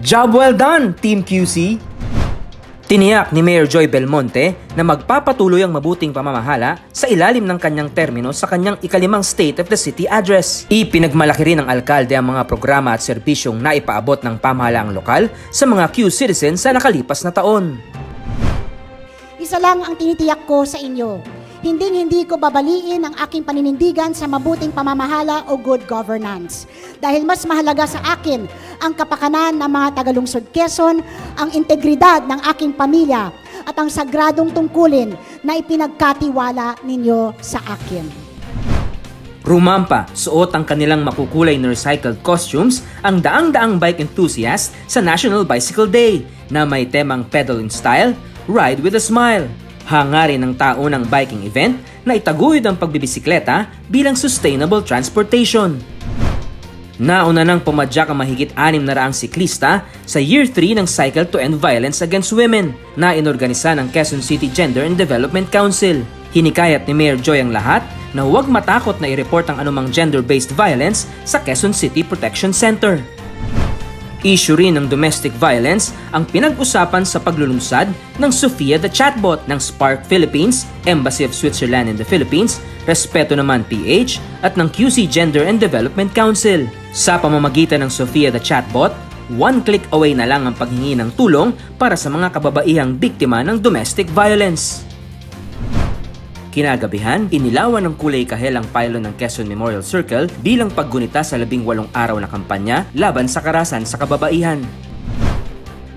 Job well done, Team QC! Tiniyak ni Mayor Joy Belmonte na magpapatuloy ang mabuting pamamahala sa ilalim ng kanyang termino sa kanyang ikalimang State of the City Address. Ipinagmalaki rin ng alkalde ang mga programa at serbisyong naipaabot ng pamahalaang lokal sa mga Q citizens sa nakalipas na taon. Isa lang ang tinitiyak ko sa inyo. Hindi ko babaliin ang aking paninindigan sa mabuting pamamahala o good governance. Dahil mas mahalaga sa akin ang kapakanan ng mga tagalungsod Quezon, ang integridad ng aking pamilya, at ang sagradong tungkulin na ipinagkatiwala ninyo sa akin. Rumampa, suot ang kanilang makukulay na recycled costumes ang daang-daang bike enthusiast sa National Bicycle Day na may temang pedal in style, ride with a smile. Hangarin ng taunang biking event na itaguyod ang pagbibisikleta bilang sustainable transportation. Nauna nang pumadyak ang mahigit 600 siklista sa Year 3 ng Cycle to End Violence Against Women na inorganisa ng Quezon City Gender and Development Council. Hinikayat ni Mayor Joy ang lahat na huwag matakot na i-report ang anumang gender-based violence sa Quezon City Protection Center. Issue rin ng domestic violence ang pinag-usapan sa paglulunsad ng Sophia the Chatbot ng Spark Philippines, Embassy of Switzerland in the Philippines, Respeto Naman PH at ng QC Gender and Development Council. Sa pamamagitan ng Sophia the Chatbot, one click away na lang ang paghingi ng tulong para sa mga kababaihang biktima ng domestic violence. Kinagabihan, inilawan ng kulay kahel ang pylon ng Quezon Memorial Circle bilang paggunita sa 18 araw na kampanya laban sa karahasan sa kababaihan.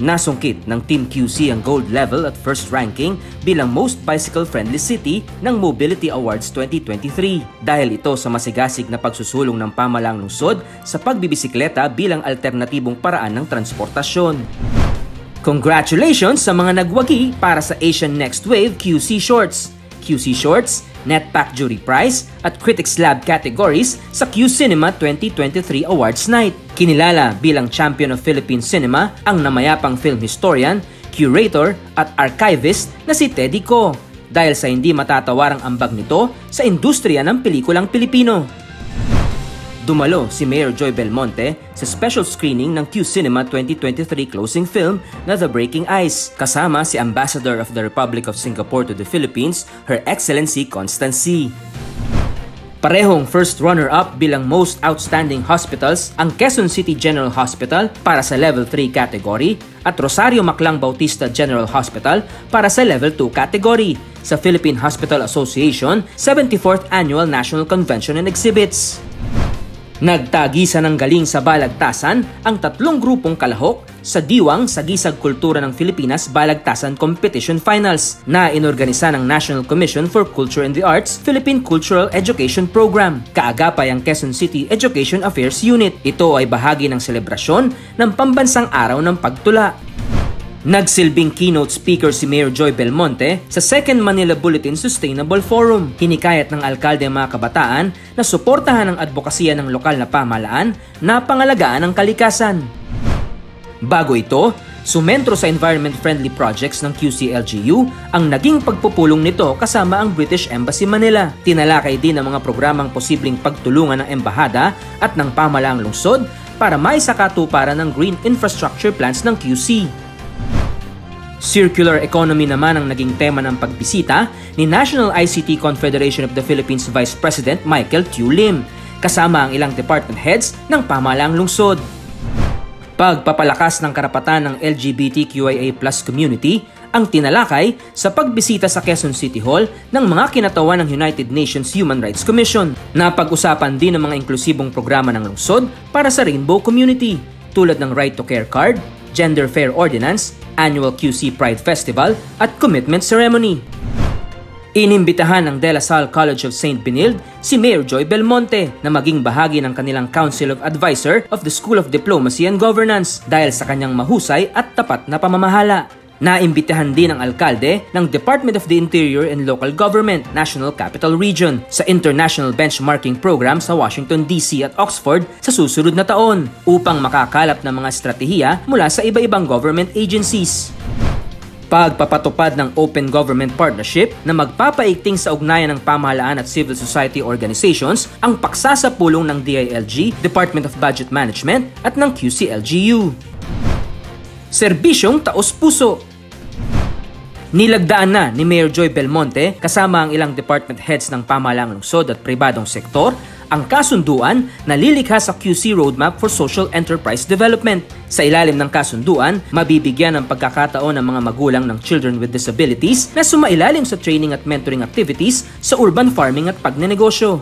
Nasungkit ng Team QC ang gold level at first ranking bilang most bicycle-friendly city ng Mobility Awards 2023 dahil ito sa masigasig na pagsusulong ng pamahalaang lungsod sa pagbibisikleta bilang alternatibong paraan ng transportasyon. Congratulations sa mga nagwagi para sa Asian Next Wave QC Shorts! QC Shorts, Netpack Jury Prize at Critics Lab categories sa Q Cinema 2023 Awards Night. Kinilala bilang Champion of Philippine Cinema ang namayapang film historian, curator at archivist na si Teddy Ko dahil sa hindi matatawarang ambag nito sa industriya ng pelikulang Pilipino. Dumalo si Mayor Joy Belmonte sa special screening ng Q Cinema 2023 closing film na The Breaking Ice, kasama si Ambassador of the Republic of Singapore to the Philippines, Her Excellency Constance C. Parehong first runner-up bilang Most Outstanding Hospitals ang Quezon City General Hospital para sa Level 3 category at Rosario Maclang Bautista General Hospital para sa Level 2 category sa Philippine Hospital Association 74th Annual National Convention and Exhibits. Nagtagisa ng galing sa balagtasan ang tatlong grupong kalahok sa Diwang Sagisag Kultura ng Pilipinas Balagtasan Competition Finals na inorganisa ng National Commission for Culture and the Arts Philippine Cultural Education Program. Kaagapay ang Quezon City Education Affairs Unit. Ito ay bahagi ng selebrasyon ng Pambansang Araw ng Pagtula. Nagsilbing keynote speaker si Mayor Joy Belmonte sa Second Manila Bulletin Sustainable Forum. Hinikayat ng alkalde ang mga kabataan na suportahan ang advokasya ng lokal na pamahalaan na pangalagaan ang kalikasan. Bago ito, sumentro sa environment-friendly projects ng QC-LGU ang naging pagpupulong nito kasama ang British Embassy Manila. Tinalakay din ang mga programang posibleng pagtulungan ng embahada at ng pamahalaang lungsod para maisakatuparan ng green infrastructure plans ng QC. Circular economy naman ang naging tema ng pagbisita ni National ICT Confederation of the Philippines Vice President Michael Tiu Lim, kasama ang ilang department heads ng pamahalaang lungsod. Pagpapalakas ng karapatan ng LGBTQIA+ community ang tinalakay sa pagbisita sa Quezon City Hall ng mga kinatawan ng United Nations Human Rights Commission. Napag-usapan din ang mga inklusibong programa ng lungsod para sa Rainbow Community tulad ng Right to Care Card, Gender Fair Ordinance, Annual QC Pride Festival at Commitment Ceremony. Inimbitahan ng De La Salle College of St. Benilde si Mayor Joy Belmonte na maging bahagi ng kanilang Council of Advisor of the School of Diplomacy and Governance dahil sa kanyang mahusay at tapat na pamamahala. Naimbitahan din ang alkalde ng Department of the Interior and Local Government, National Capital Region sa International Benchmarking Program sa Washington, D.C. at Oxford sa susunod na taon upang makakalap ng mga estratehiya mula sa iba-ibang government agencies. Pagpapatupad ng Open Government Partnership na magpapaigting sa ugnayan ng pamahalaan at civil society organizations ang paksa sa pulong ng DILG, Department of Budget Management at ng QC-LGU. Serbisyong taos-puso. Nilagdaan na ni Mayor Joy Belmonte kasama ang ilang department heads ng pamahalaang lungsod at pribadong sektor ang kasunduan na lilikha sa QC Roadmap for Social Enterprise Development. Sa ilalim ng kasunduan, mabibigyan ng pagkakataon ng mga magulang ng children with disabilities na sumailalim sa training at mentoring activities sa urban farming at pagnenegosyo.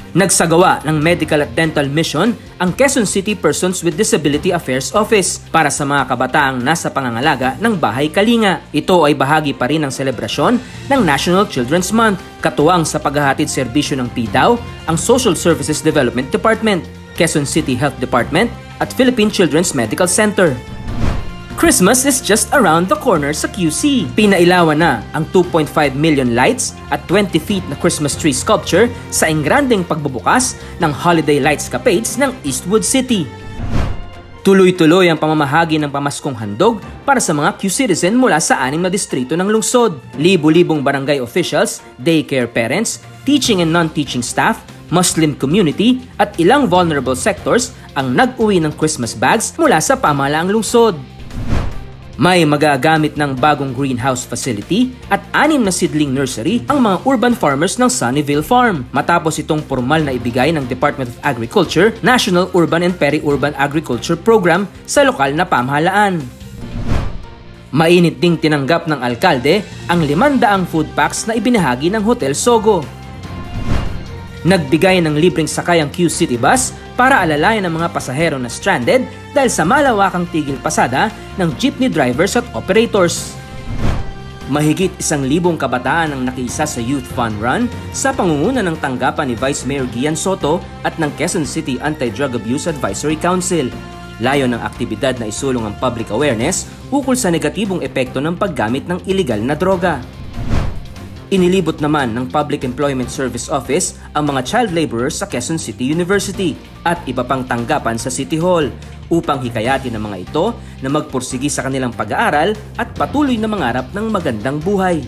Nagsagawa ng medical at dental mission ang Quezon City Persons with Disability Affairs Office para sa mga kabataang nasa pangangalaga ng Bahay Kalinga. Ito ay bahagi pa rin ng selebrasyon ng National Children's Month. Katuwang sa paghahatid serbisyo ng PDAW, ang Social Services Development Department, Quezon City Health Department at Philippine Children's Medical Center. Christmas is just around the corner sa QC. Pinailawan na ang 2.5 million lights at 20 feet na Christmas tree sculpture sa engrandeng pagbubukas ng Holiday Lights Capades ng Eastwood City. Tuloy-tuloy ang pamamahagi ng pamaskong handog para sa mga Q-citizen mula sa 6 na distrito ng lungsod. Libu-libong barangay officials, daycare parents, teaching and non-teaching staff, Muslim community at ilang vulnerable sectors ang nag-uwi ng Christmas bags mula sa pamahalaang lungsod. May magagamit ng bagong greenhouse facility at 6 na seedling nursery ang mga urban farmers ng Sunnyvale Farm matapos itong formal na ibigay ng Department of Agriculture National Urban and Peri-Urban Agriculture Program sa lokal na pamahalaan. Mainit ding tinanggap ng alkalde ang 500 food packs na ibinahagi ng Hotel Sogo. Nagbigay ng libreng sakay ang Q City Bus para alalayan ang mga pasahero na stranded dahil sa malawakang tigil pasada ng jeepney drivers at operators. Mahigit 1,000 kabataan ang nakiisa sa Youth Fun Run sa pangunguna ng tanggapan ni Vice Mayor Gian Soto at ng Quezon City Anti-Drug Abuse Advisory Council. Layo ng aktibidad na isulong ang public awareness ukol sa negatibong epekto ng paggamit ng iligal na droga. Inilibot naman ng Public Employment Service Office ang mga child laborers sa Quezon City University at iba pang tanggapan sa City Hall upang hikayatin ang mga ito na magpursigi sa kanilang pag-aaral at patuloy na mangarap ng magandang buhay.